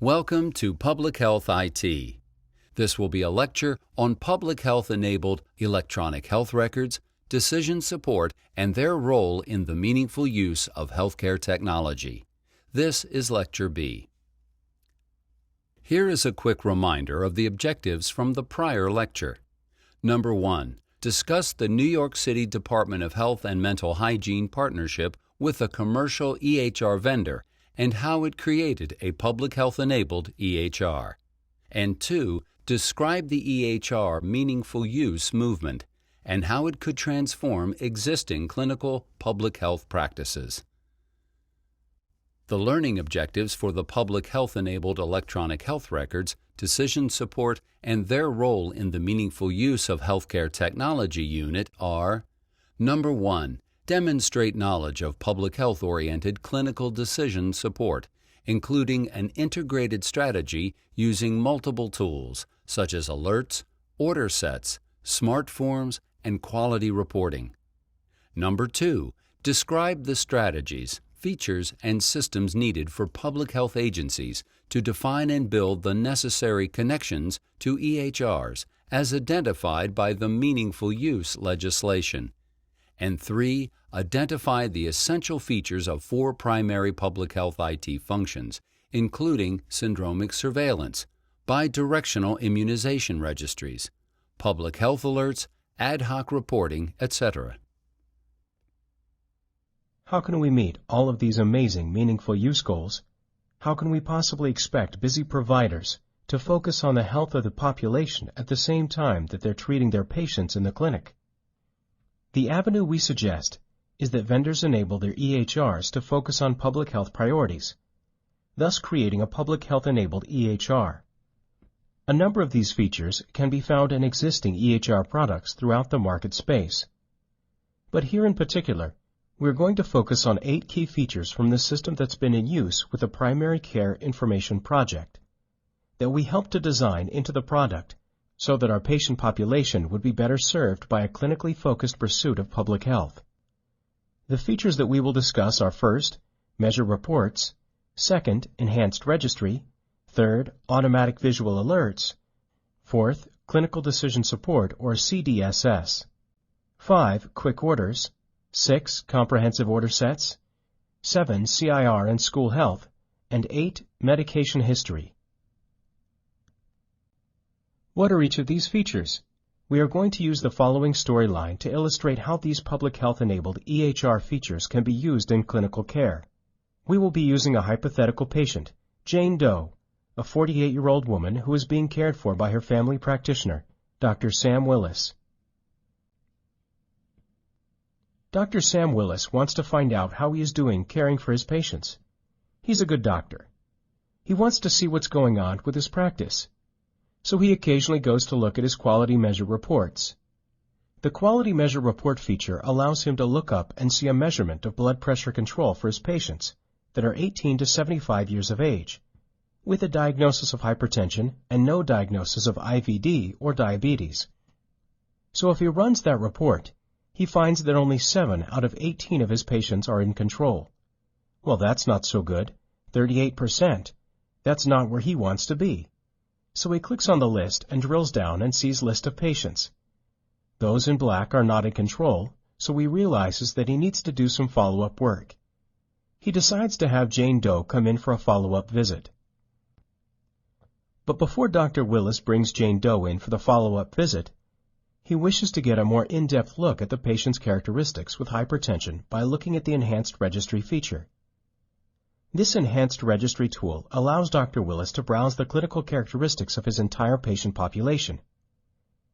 Welcome to Public Health IT. This will be a lecture on public health-enabled electronic health records, decision support, and their role in the meaningful use of healthcare technology. This is Lecture B. Here is a quick reminder of the objectives from the prior lecture. Number 1. Discuss the New York City Department of Health and Mental Hygiene partnership with a commercial EHR vendor and how it created a public health-enabled EHR. And 2. Describe the EHR meaningful use movement and how it could transform existing clinical public health practices. The learning objectives for the public health-enabled electronic health records, decision support, and their role in the meaningful use of healthcare technology unit are: Number 1. Demonstrate knowledge of public health-oriented clinical decision support, including an integrated strategy using multiple tools such as alerts, order sets, smart forms, and quality reporting. Number 2. Describe the strategies, features, and systems needed for public health agencies to define and build the necessary connections to EHRs as identified by the meaningful use legislation. And 3. Identify the essential features of 4 primary public health IT functions, including syndromic surveillance, bidirectional immunization registries, public health alerts, ad hoc reporting, etc. How can we meet all of these amazing, meaningful use goals? How can we possibly expect busy providers to focus on the health of the population at the same time that they're treating their patients in the clinic? The avenue we suggest is that vendors enable their EHRs to focus on public health priorities, thus creating a public health-enabled EHR. A number of these features can be found in existing EHR products throughout the market space. But here in particular, we're going to focus on 8 key features from the system that's been in use with the Primary Care Information Project that we helped to design into the product so that our patient population would be better served by a clinically focused pursuit of public health. The features that we will discuss are: first, measure reports; second, enhanced registry; third, automatic visual alerts; fourth, clinical decision support or CDSS; 5, quick orders; 6, comprehensive order sets; 7, CIR and school health; and 8, medication history. What are each of these features? We are going to use the following storyline to illustrate how these public health-enabled EHR features can be used in clinical care. We will be using a hypothetical patient, Jane Doe, a 48-year-old woman who is being cared for by her family practitioner, Dr. Sam Willis. Dr. Sam Willis wants to find out how he is doing caring for his patients. He's a good doctor. He wants to see what's going on with his practice, so he occasionally goes to look at his quality measure reports. The quality measure report feature allows him to look up and see a measurement of blood pressure control for his patients that are 18 to 75 years of age, with a diagnosis of hypertension and no diagnosis of IVD or diabetes. So if he runs that report, he finds that only 7 out of 18 of his patients are in control. Well, that's not so good. 38%. That's not where he wants to be. So he clicks on the list and drills down and sees list of patients. Those in black are not in control, so he realizes that he needs to do some follow-up work. He decides to have Jane Doe come in for a follow-up visit. But before Dr. Willis brings Jane Doe in for the follow-up visit, he wishes to get a more in-depth look at the patient's characteristics with hypertension by looking at the enhanced registry feature. This enhanced registry tool allows Dr. Willis to browse the clinical characteristics of his entire patient population.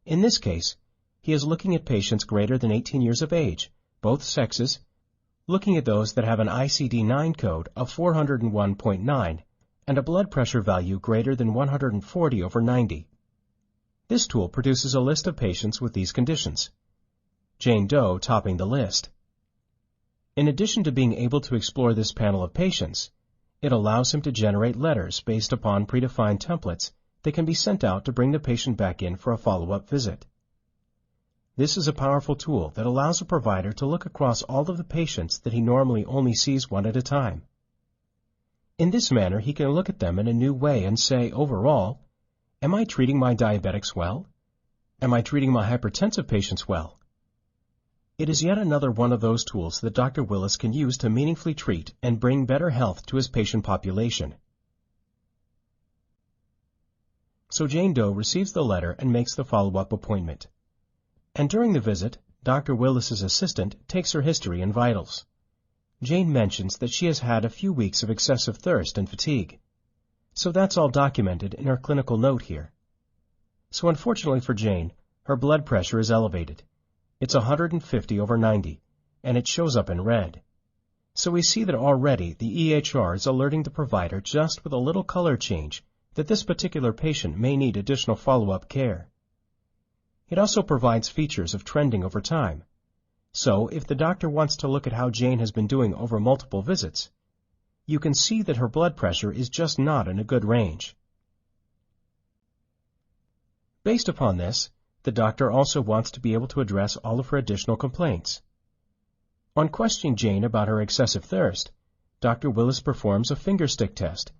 In this case, he is looking at patients greater than 18 years of age, both sexes, looking at those that have an ICD-9 code of 401.9 and a blood pressure value greater than 140/90. This tool produces a list of patients with these conditions, Jane Doe topping the list. In addition to being able to explore this panel of patients, it allows him to generate letters based upon predefined templates that can be sent out to bring the patient back in for a follow-up visit. This is a powerful tool that allows a provider to look across all of the patients that he normally only sees one at a time. In this manner, he can look at them in a new way and say, overall, am I treating my diabetics well? Am I treating my hypertensive patients well? It is yet another one of those tools that Dr. Willis can use to meaningfully treat and bring better health to his patient population. So Jane Doe receives the letter and makes the follow-up appointment. And during the visit, Dr. Willis's assistant takes her history and vitals. Jane mentions that she has had a few weeks of excessive thirst and fatigue. So that's all documented in her clinical note here. So unfortunately for Jane, her blood pressure is elevated. It's 150/90, and it shows up in red. So we see that already the EHR is alerting the provider just with a little color change that this particular patient may need additional follow-up care. It also provides features of trending over time. So if the doctor wants to look at how Jane has been doing over multiple visits, you can see that her blood pressure is just not in a good range. Based upon this, the doctor also wants to be able to address all of her additional complaints. On questioning Jane about her excessive thirst, Dr. Willis performs a fingerstick test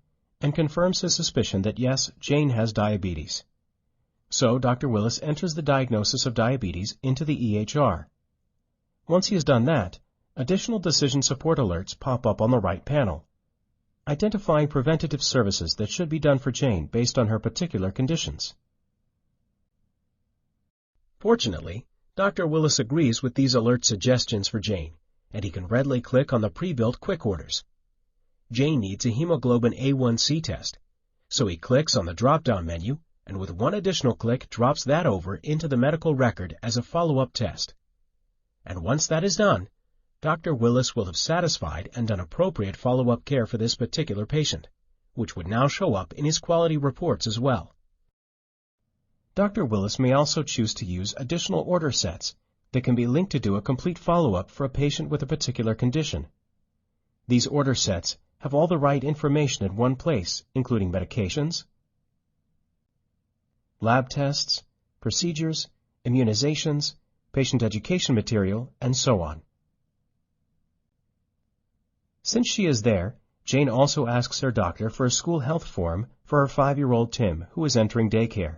and confirms his suspicion that yes, Jane has diabetes. So Dr. Willis enters the diagnosis of diabetes into the EHR. Once he has done that, additional decision support alerts pop up on the right panel, identifying preventative services that should be done for Jane based on her particular conditions. Fortunately, Dr. Willis agrees with these alert suggestions for Jane, and he can readily click on the pre-built quick orders. Jane needs a hemoglobin A1C test, so he clicks on the drop-down menu and with one additional click drops that over into the medical record as a follow-up test. And once that is done, Dr. Willis will have satisfied and done appropriate follow-up care for this particular patient, which would now show up in his quality reports as well. Dr. Willis may also choose to use additional order sets that can be linked to do a complete follow-up for a patient with a particular condition. These order sets have all the right information in one place, including medications, lab tests, procedures, immunizations, patient education material, and so on. Since she is there, Jane also asks her doctor for a school health form for her 5-year-old Tim, who is entering daycare.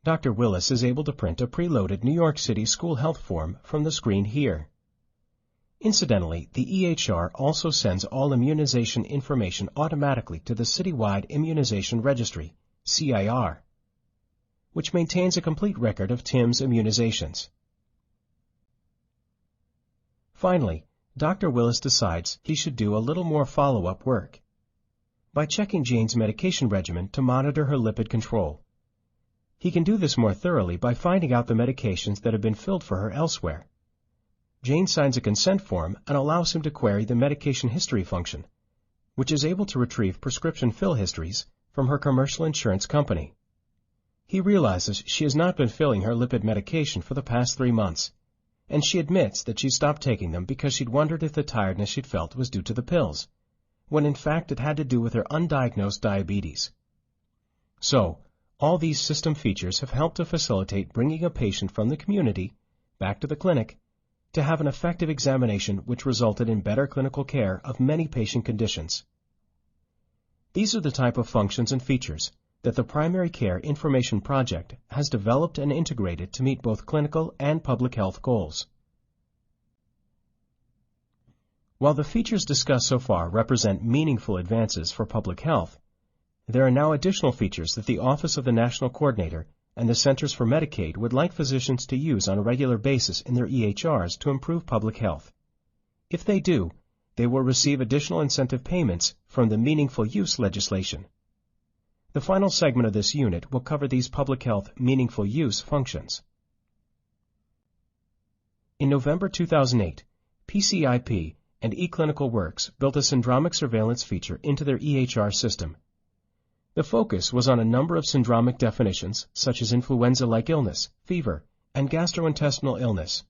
Dr. Willis is able to print a preloaded New York City school health form from the screen here. Incidentally, the EHR also sends all immunization information automatically to the Citywide Immunization Registry, CIR, which maintains a complete record of Tim's immunizations. Finally, Dr. Willis decides he should do a little more follow-up work by checking Jane's medication regimen to monitor her lipid control. He can do this more thoroughly by finding out the medications that have been filled for her elsewhere. Jane signs a consent form and allows him to query the medication history function, which is able to retrieve prescription fill histories from her commercial insurance company. He realizes she has not been filling her lipid medication for the past 3 months, and she admits that she stopped taking them because she'd wondered if the tiredness she'd felt was due to the pills, when in fact it had to do with her undiagnosed diabetes. So, all these system features have helped to facilitate bringing a patient from the community back to the clinic to have an effective examination which resulted in better clinical care of many patient conditions. These are the type of functions and features that the Primary Care Information Project has developed and integrated to meet both clinical and public health goals. While the features discussed so far represent meaningful advances for public health, there are now additional features that the Office of the National Coordinator and the Centers for Medicaid would like physicians to use on a regular basis in their EHRs to improve public health. If they do, they will receive additional incentive payments from the Meaningful Use legislation. The final segment of this unit will cover these public health meaningful use functions. In November 2008, PCIP and eClinicalWorks built a syndromic surveillance feature into their EHR system. The focus was on a number of syndromic definitions, such as influenza-like illness, fever, and gastrointestinal illness.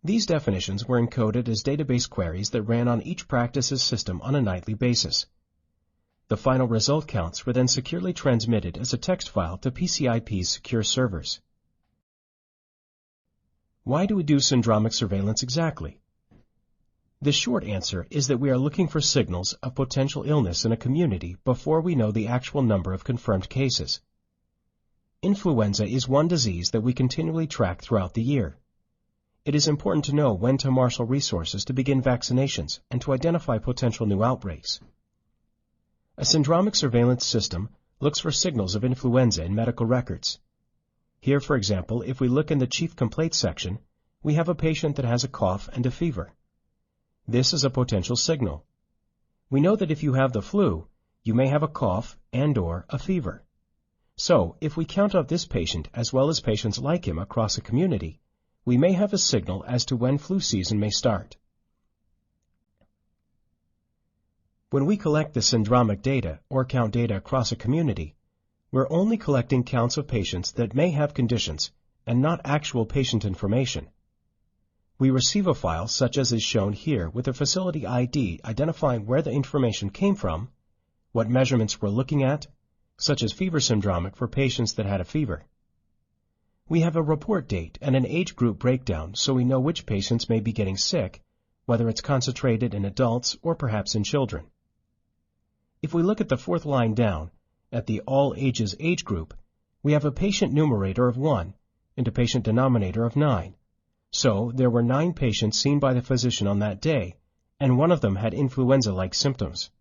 These definitions were encoded as database queries that ran on each practice's system on a nightly basis. The final result counts were then securely transmitted as a text file to PCIP's secure servers. Why do we do syndromic surveillance exactly? The short answer is that we are looking for signals of potential illness in a community before we know the actual number of confirmed cases. Influenza is one disease that we continually track throughout the year. It is important to know when to marshal resources to begin vaccinations and to identify potential new outbreaks. A syndromic surveillance system looks for signals of influenza in medical records. Here, for example, if we look in the chief complaints section, we have a patient that has a cough and a fever. This is a potential signal. We know that if you have the flu, you may have a cough and/or a fever. So, if we count out this patient as well as patients like him across a community, we may have a signal as to when flu season may start. When we collect the syndromic data or count data across a community, we're only collecting counts of patients that may have conditions and not actual patient information. We receive a file such as is shown here with a facility ID identifying where the information came from, what measurements we're looking at, such as fever syndromic for patients that had a fever. We have a report date and an age group breakdown so we know which patients may be getting sick, whether it's concentrated in adults or perhaps in children. If we look at the fourth line down, at the all ages age group, we have a patient numerator of 1 and a patient denominator of 9. So, there were 9 patients seen by the physician on that day, and one of them had influenza-like symptoms.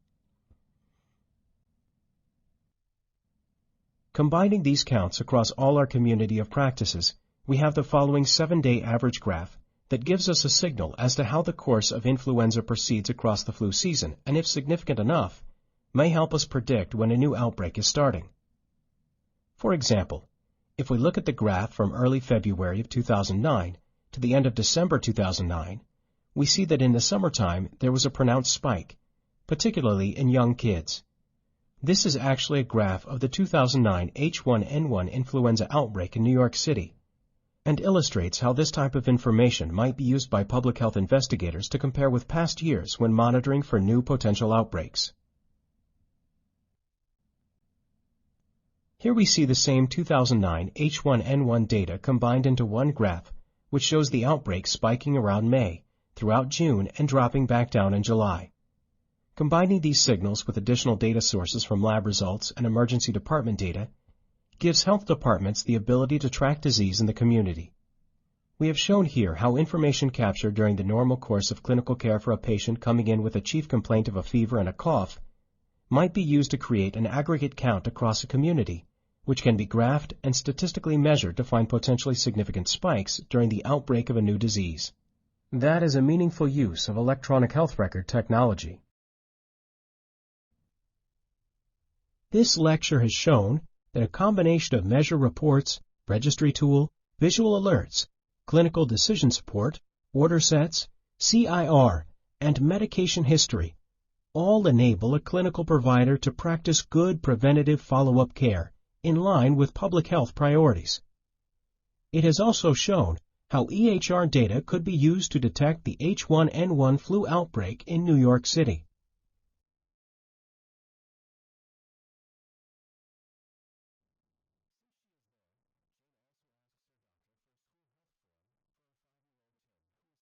Combining these counts across all our community of practices, we have the following 7-day average graph that gives us a signal as to how the course of influenza proceeds across the flu season, and if significant enough, may help us predict when a new outbreak is starting. For example, if we look at the graph from early February of 2009, to the end of December 2009, we see that in the summertime there was a pronounced spike, particularly in young kids. This is actually a graph of the 2009 H1N1 influenza outbreak in New York City, and illustrates how this type of information might be used by public health investigators to compare with past years when monitoring for new potential outbreaks. Here we see the same 2009 H1N1 data combined into one graph, which shows the outbreak spiking around May, throughout June, and dropping back down in July. Combining these signals with additional data sources from lab results and emergency department data gives health departments the ability to track disease in the community. We have shown here how information captured during the normal course of clinical care for a patient coming in with a chief complaint of a fever and a cough might be used to create an aggregate count across a community, which can be graphed and statistically measured to find potentially significant spikes during the outbreak of a new disease. That is a meaningful use of electronic health record technology. This lecture has shown that a combination of measure reports, registry tool, visual alerts, clinical decision support, order sets, CIR, and medication history all enable a clinical provider to practice good preventative follow-up care in line with public health priorities. It has also shown how EHR data could be used to detect the H1N1 flu outbreak in New York City.